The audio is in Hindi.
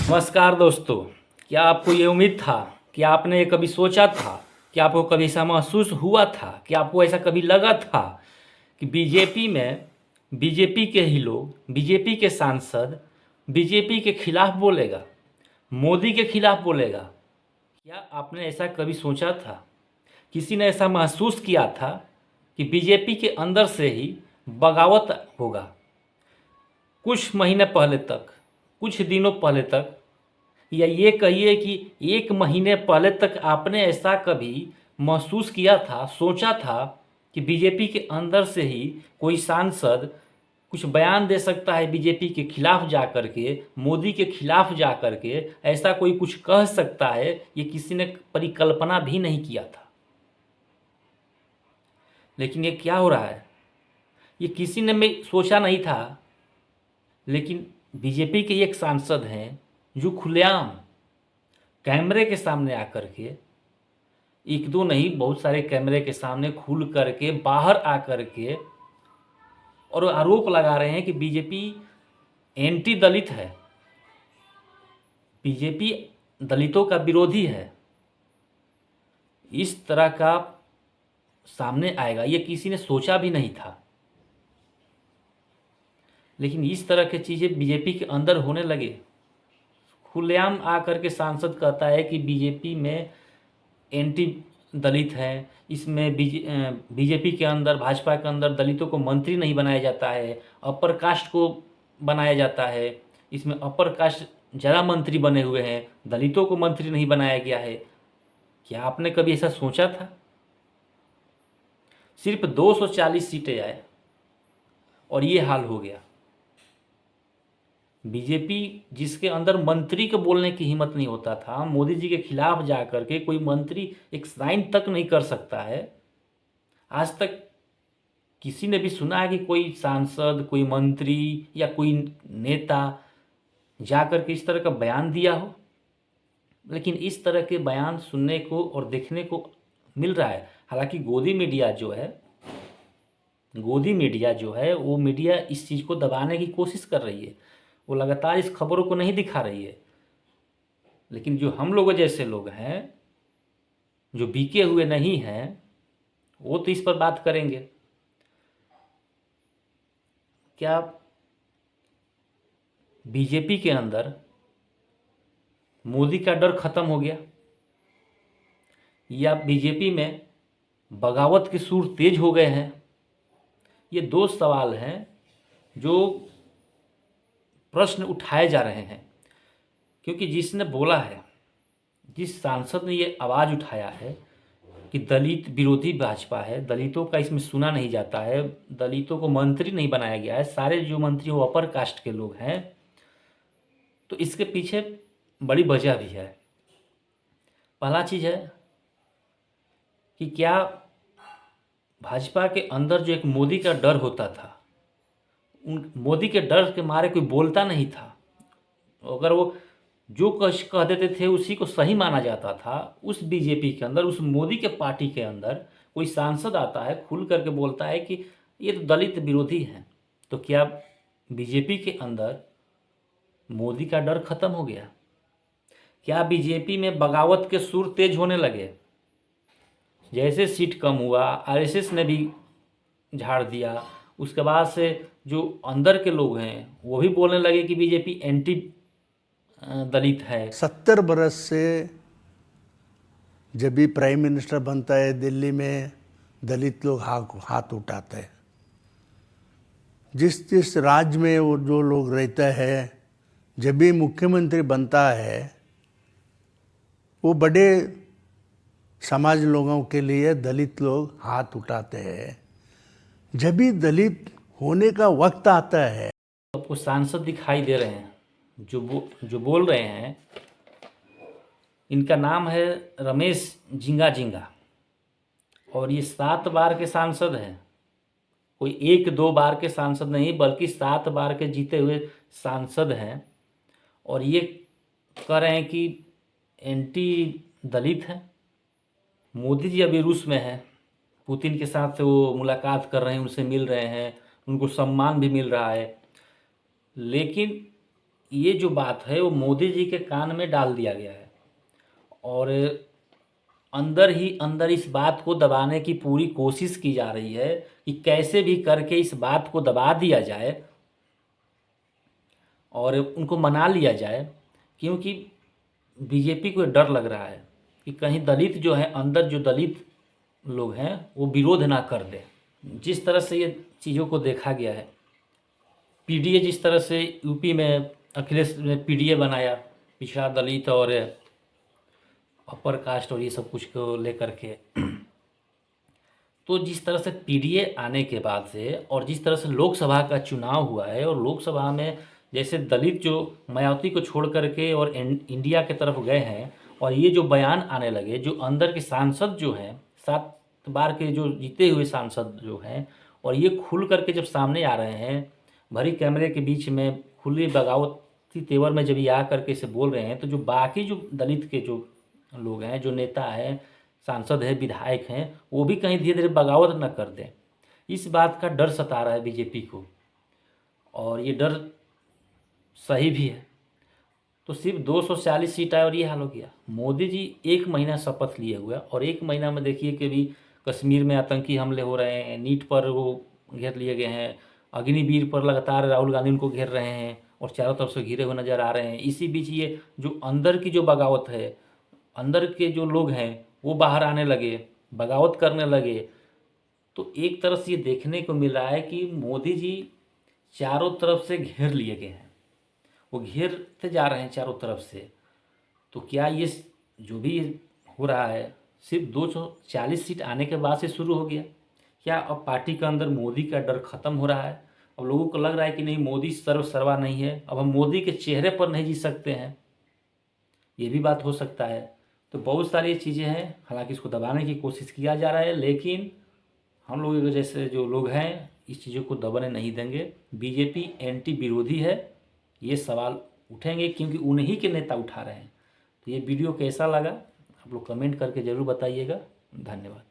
नमस्कार दोस्तों। क्या आपको ये उम्मीद था कि आपने कभी सोचा था कि आपको कभी ऐसा महसूस हुआ था कि आपको ऐसा कभी लगा था कि बीजेपी में बीजेपी के ही लोग, बीजेपी के सांसद बीजेपी के खिलाफ बोलेगा, मोदी के खिलाफ बोलेगा? क्या आपने ऐसा कभी सोचा था? किसी ने ऐसा महसूस किया था कि बीजेपी के अंदर से ही बगावत होगा? कुछ महीने पहले तक, कुछ दिनों पहले तक, या ये कहिए कि 1 महीने पहले तक आपने ऐसा कभी महसूस किया था, सोचा था कि बीजेपी के अंदर से ही कोई सांसद कुछ बयान दे सकता है बीजेपी के खिलाफ जा कर के, मोदी के खिलाफ जा कर के ऐसा कोई कुछ कह सकता है? ये किसी ने परिकल्पना भी नहीं किया था। लेकिन ये क्या हो रहा है, ये किसी ने में सोचा नहीं था। लेकिन बीजेपी के एक सांसद हैं जो खुलेआम कैमरे के सामने आकर के, एक दो नहीं बहुत सारे कैमरे के सामने खुल करके बाहर आकर के और आरोप लगा रहे हैं कि बीजेपी एंटी दलित है, बीजेपी दलितों का विरोधी है। इस तरह का सामने आएगा ये किसी ने सोचा भी नहीं था। लेकिन इस तरह की चीज़ें बीजेपी के अंदर होने लगे। खुलेआम आकर के सांसद कहता है कि बीजेपी में एंटी दलित है, इसमें बीजेपी के अंदर, भाजपा के अंदर दलितों को मंत्री नहीं बनाया जाता है, अपर कास्ट को बनाया जाता है, इसमें अपर कास्ट ज़्यादा मंत्री बने हुए हैं, दलितों को मंत्री नहीं बनाया गया है। क्या आपने कभी ऐसा सोचा था? सिर्फ 240 सीटें आए और ये हाल हो गया। बीजेपी जिसके अंदर मंत्री को बोलने की हिम्मत नहीं होता था, मोदी जी के खिलाफ जा कर के कोई मंत्री एक साइन तक नहीं कर सकता है। आज तक किसी ने भी सुना है कि कोई सांसद, कोई मंत्री या कोई नेता जा कर के इस तरह का बयान दिया हो? लेकिन इस तरह के बयान सुनने को और देखने को मिल रहा है। हालांकि गोदी मीडिया जो है वो मीडिया इस चीज़ को दबाने की कोशिश कर रही है, वो लगातार इस खबरों को नहीं दिखा रही है। लेकिन जो हम लोग जैसे लोग हैं, जो बीके हुए नहीं हैं, वो तो इस पर बात करेंगे। क्या बीजेपी के अंदर मोदी का डर खत्म हो गया, या बीजेपी में बगावत के सुर तेज हो गए हैं? ये दो सवाल हैं जो प्रश्न उठाए जा रहे हैं। क्योंकि जिसने बोला है, जिस सांसद ने ये आवाज़ उठाया है कि दलित विरोधी भाजपा है, दलितों का इसमें सुना नहीं जाता है, दलितों को मंत्री नहीं बनाया गया है, सारे जो मंत्री वो अपर कास्ट के लोग हैं, तो इसके पीछे बड़ी वजह भी है। पहला चीज़ है कि क्या भाजपा के अंदर जो एक मोदी का डर होता था, उन मोदी के डर के मारे कोई बोलता नहीं था। अगर वो जो कह देते थे उसी को सही माना जाता था। उस बीजेपी के अंदर, उस मोदी के पार्टी के अंदर कोई सांसद आता है, खुल करके बोलता है कि ये तो दलित विरोधी हैं, तो क्या बीजेपी के अंदर मोदी का डर खत्म हो गया? क्या बीजेपी में बगावत के सुर तेज होने लगे? जैसे सीट कम हुआ, आरएसएस ने भी झाड़ दिया, उसके बाद से जो अंदर के लोग हैं वो भी बोलने लगे कि बीजेपी एंटी दलित है। 70 बरस से जब भी प्राइम मिनिस्टर बनता है दिल्ली में दलित लोग हाथ उठाते हैं। जिस जिस राज्य में वो जो लोग रहता है, जब भी मुख्यमंत्री बनता है वो बड़े समाज लोगों के लिए दलित लोग हाथ उठाते हैं। जब भी दलित होने का वक्त आता है, आपको सांसद दिखाई दे रहे हैं जो बोल रहे हैं, इनका नाम है रमेश जिंगा और ये 7 बार के सांसद हैं। कोई 1-2 बार के सांसद नहीं, बल्कि 7 बार के जीते हुए सांसद हैं। और ये कह रहे हैं कि एंटी दलित है। मोदी जी अभी रूस में हैं, पुतिन के साथ वो मुलाकात कर रहे हैं, उनसे मिल रहे हैं, उनको सम्मान भी मिल रहा है। लेकिन ये जो बात है वो मोदी जी के कान में डाल दिया गया है और अंदर ही अंदर इस बात को दबाने की पूरी कोशिश की जा रही है कि कैसे भी करके इस बात को दबा दिया जाए और उनको मना लिया जाए, क्योंकि बीजेपी को डर लग रहा है कि कहीं दलित जो है, अंदर जो दलित लोग हैं वो विरोध ना कर दें। जिस तरह से ये चीज़ों को देखा गया है, पीडीए जिस तरह से यूपी में अखिलेश ने पीडीए बनाया, पिछड़ा दलित और अपर कास्ट और ये सब कुछ को लेकर के, तो जिस तरह से पीडीए आने के बाद से और जिस तरह से लोकसभा का चुनाव हुआ है और लोकसभा में जैसे दलित जो मायावती को छोड़ करके और इंडिया के तरफ गए हैं और ये जो बयान आने लगे, जो अंदर के सांसद जो हैं, 7 बार के जो जीते हुए सांसद जो हैं, और ये खुल करके जब सामने आ रहे हैं भरी कैमरे के बीच में खुली बगावती तेवर में जब ये आ करके से बोल रहे हैं, तो जो बाकी जो दलित के जो लोग हैं, जो नेता हैं, सांसद हैं, विधायक हैं, वो भी कहीं धीरे धीरे बगावत न कर दें, इस बात का डर सता रहा है बीजेपी को। और ये डर सही भी है। तो सिर्फ 240 सीट आए और ये हाल हो गया। मोदी जी 1 महीना शपथ लिए हुए और 1 महीना में देखिए कि अभी कश्मीर में आतंकी हमले हो रहे हैं, नीट पर वो घेर लिए गए हैं, अग्निवीर पर लगातार राहुल गांधी उनको घेर रहे हैं और चारों तरफ से घिरे हुए नज़र आ रहे हैं। इसी बीच ये जो अंदर की जो बगावत है, अंदर के जो लोग हैं वो बाहर आने लगे, बगावत करने लगे। तो एक तरफ से ये देखने को मिल रहा है कि मोदी जी चारों तरफ से घेर लिए गए हैं, वो घेरते जा रहे हैं चारों तरफ से। तो क्या ये जो भी हो रहा है सिर्फ 240 सीट आने के बाद से शुरू हो गया? क्या अब पार्टी के अंदर मोदी का डर खत्म हो रहा है? अब लोगों को लग रहा है कि नहीं, मोदी सर्वा नहीं है, अब हम मोदी के चेहरे पर नहीं जी सकते हैं, ये भी बात हो सकता है। तो बहुत सारी चीज़ें हैं, हालांकि इसको दबाने की कोशिश किया जा रहा है, लेकिन हम लोगों के जैसे जो लोग हैं इस चीज़ों को दबाने नहीं देंगे। बीजेपी एंटी विरोधी है, ये सवाल उठेंगे क्योंकि उन्हीं के नेता उठा रहे हैं। तो ये वीडियो कैसा लगा आप लोग कमेंट करके ज़रूर बताइएगा। धन्यवाद।